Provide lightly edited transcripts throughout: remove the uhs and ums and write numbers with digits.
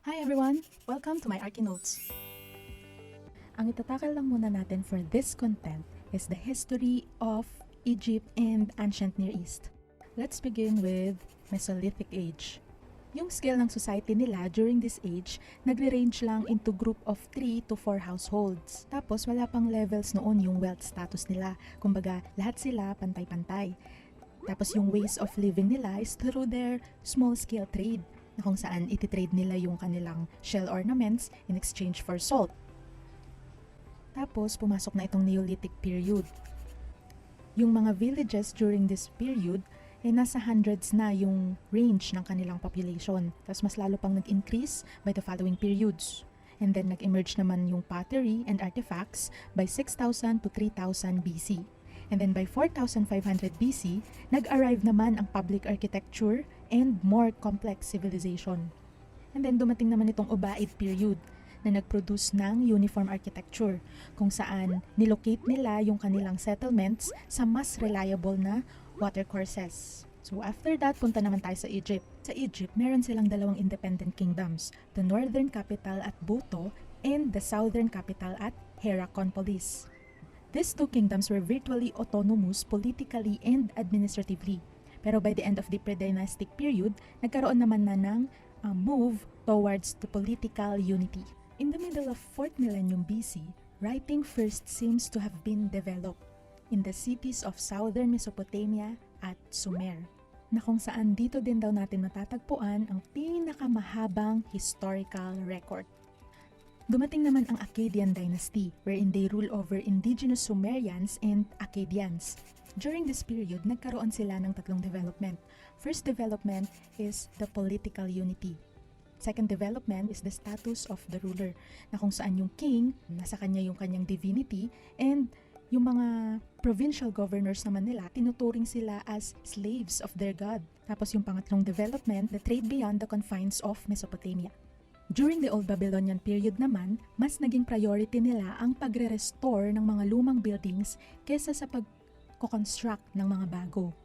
Hi everyone! Welcome to my Arki-Knowts. Ang itatakal lang muna natin for this content is the history of Egypt and ancient Near East. Let's begin with Mesolithic Age. Yung scale ng society nila during this age, nagre-range lang into group of 3 to 4 households. Tapos wala pang levels noon yung wealth status nila. Kumbaga, lahat sila pantay-pantay. Tapos yung ways of living nila is through their small-scale trade, na kung saan ititrade nila yung kanilang shell ornaments in exchange for salt. Tapos pumasok na itong Neolithic period. Yung mga villages during this period ay nasa hundreds na yung range ng kanilang population. Tapos mas lalo pang nag-increase by the following periods. And then nag-emerge naman yung pottery and artifacts by 6,000 to 3,000 BC. And then by 4,500 BC, nag-arrive naman ang public architecture and more complex civilization. And then dumating naman itong Ubaid period na nag-produce ng uniform architecture kung saan nilocate nila yung kanilang settlements sa mas reliable na watercourses. So after that, punta naman tayo sa Egypt. Sa Egypt, meron silang dalawang independent kingdoms, the northern capital at Buto and the southern capital at Hierakonpolis. These two kingdoms were virtually autonomous politically and administratively. Pero by the end of the pre-dynastic period, nagkaroon naman na ng move towards the political unity. In the middle of 4th millennium BC, writing first seems to have been developed in the cities of southern Mesopotamia at Sumer, na kung saan dito din daw natin matatagpuan ang pinakamahabang historical record. Dumating naman ang Akkadian dynasty, wherein they rule over indigenous Sumerians and Akkadians. During this period, nagkaroon sila ng tatlong development. First development is the political unity. Second development is the status of the ruler, na kung saan yung king, nasa kanya yung kanyang divinity, and yung mga provincial governors naman nila, tinuturing sila as slaves of their god. Tapos yung pangatlong development, the trade beyond the confines of Mesopotamia. During the Old Babylonian period naman, mas naging priority nila ang pagre-restore ng mga lumang buildings kesa sa pag-construct ng mga bago.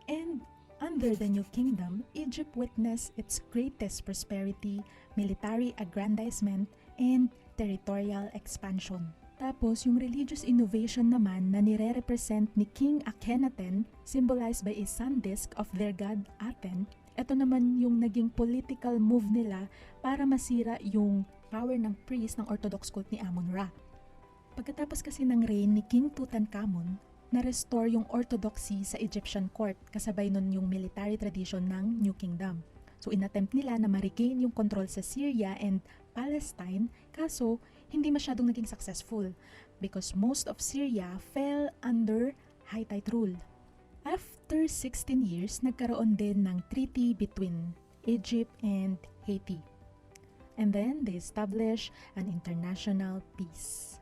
And under the New Kingdom, Egypt witnessed its greatest prosperity, military aggrandizement, and territorial expansion. Tapos yung religious innovation naman na nire-represent ni King Akhenaten, symbolized by a sun disk of their god Aten. Ito naman yung naging political move nila para masira yung power ng priest ng Orthodox cult ni Amon-Ra. Pagkatapos kasi ng reign ni King Tutankhamun, na-restore yung orthodoxy sa Egyptian court kasabay nun yung military tradition ng New Kingdom. So inattempt nila na ma-regain yung control sa Syria and Palestine, kaso hindi masyadong naging successful because most of Syria fell under Hittite rule. After 16 years, nagkaroon din ng treaty between Egypt and Haiti. And then, they established an international peace.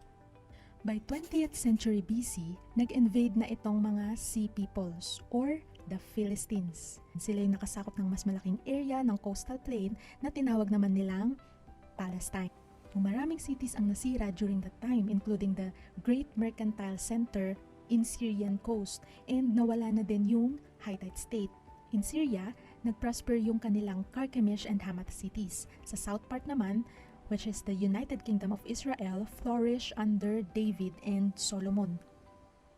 By 20th century BC, nag-invade na itong mga Sea Peoples or the Philistines. Sila yung nakasakop ng mas malaking area ng coastal plain na tinawag naman nilang Palestine. Maraming cities ang nasira during that time, including the Great Mercantile Center in Syrian coast, and nawala na din yung Hittite state. In Syria, nag-prosper yung kanilang Carchemish and Hamath cities. Sa south part naman, which is the United Kingdom of Israel, flourished under David and Solomon.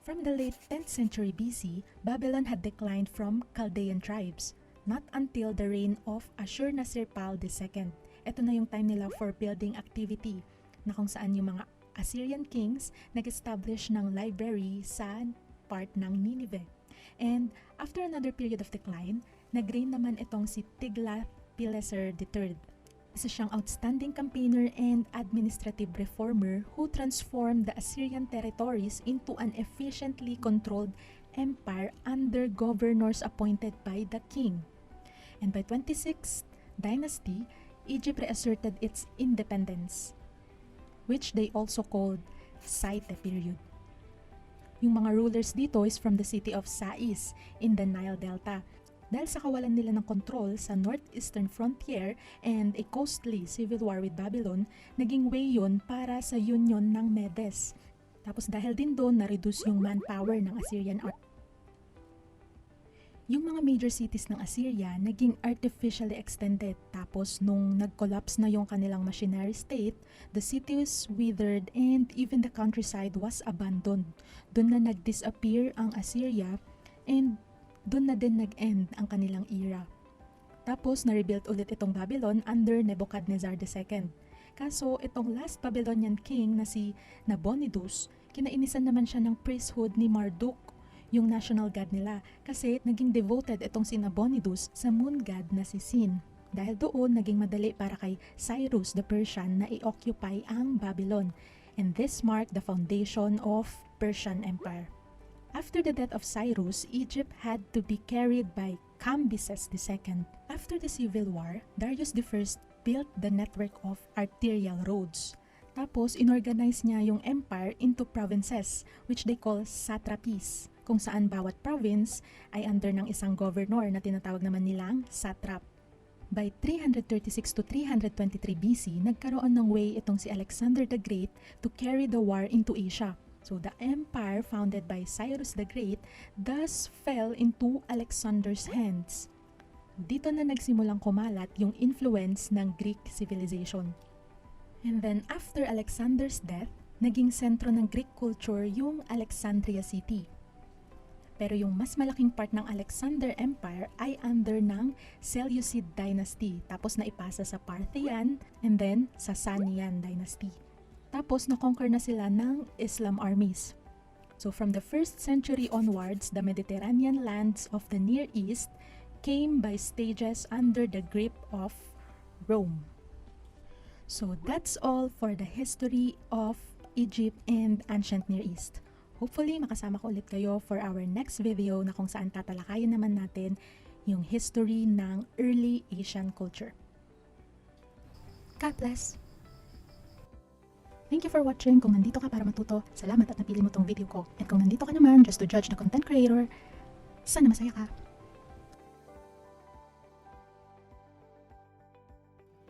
From the late 10th century BC, Babylon had declined from Chaldean tribes, not until the reign of Ashur-nasir-pal II. Ito na yung time nila for building activity, na kung saan yung mga Assyrian kings nag-establish ng library sa part ng Nineveh. And after another period of decline, nag-reign naman itong si Tiglath-Pileser III. Isa siyang outstanding campaigner and administrative reformer who transformed the Assyrian territories into an efficiently controlled empire under governors appointed by the king. And by 26th dynasty, Egypt reasserted its independence, which they also called Saite period. Yung mga rulers dito is from the city of Sais in the Nile Delta. Dahil sa kawalan nila ng control sa northeastern frontier and a costly civil war with Babylon, naging way yun para sa union ng Medes. Tapos dahil din doon na-reduce yung manpower ng Assyrian army. Yung mga major cities ng Assyria naging artificially extended. Tapos nung nag-collapse na yung kanilang machinery state, the cities withered and even the countryside was abandoned. Doon na nag-disappear ang Assyria and doon na din nag-end ang kanilang era. Tapos na-rebuild ulit itong Babylon under Nebuchadnezzar II. Kaso itong last Babylonian king na si Nabonidus, kinainisan naman siya ng priesthood ni Marduk, yung national god nila, kasi naging devoted itong si Nabonidus sa moon god na si Sin. Dahil doon, naging madali para kay Cyrus the Persian na i-occupy ang Babylon. And this marked the foundation of Persian Empire. After the death of Cyrus, Egypt had to be carried by Cambyses II. After the Civil War, Darius I built the network of arterial roads. Tapos, inorganize niya yung empire into provinces, which they call satrapies, kung saan bawat province ay under ng isang governor na tinatawag naman nilang satrap. By 336 to 323 BC, nagkaroon ng way itong si Alexander the Great to carry the war into Asia. So the empire founded by Cyrus the Great thus fell into Alexander's hands. Dito na nagsimulang kumalat yung influence ng Greek civilization. And then after Alexander's death, naging sentro ng Greek culture yung Alexandria City. Pero yung mas malaking part ng Alexander Empire ay under ng Seleucid Dynasty. Tapos naipasa sa Parthian and then sa Sasanian Dynasty. Tapos na-conquer na sila ng Islam armies. So from the 1st century onwards, the Mediterranean lands of the Near East came by stages under the grip of Rome. So that's all for the history of Egypt and ancient Near East. Hopefully, makasama ko ulit kayo for our next video na kung saan tatalakayin naman natin yung history ng early Asian culture. God bless! Thank you for watching. Kung nandito ka para matuto, salamat at napili mo tong video ko. At kung nandito ka naman just to judge the content creator, sana masaya ka.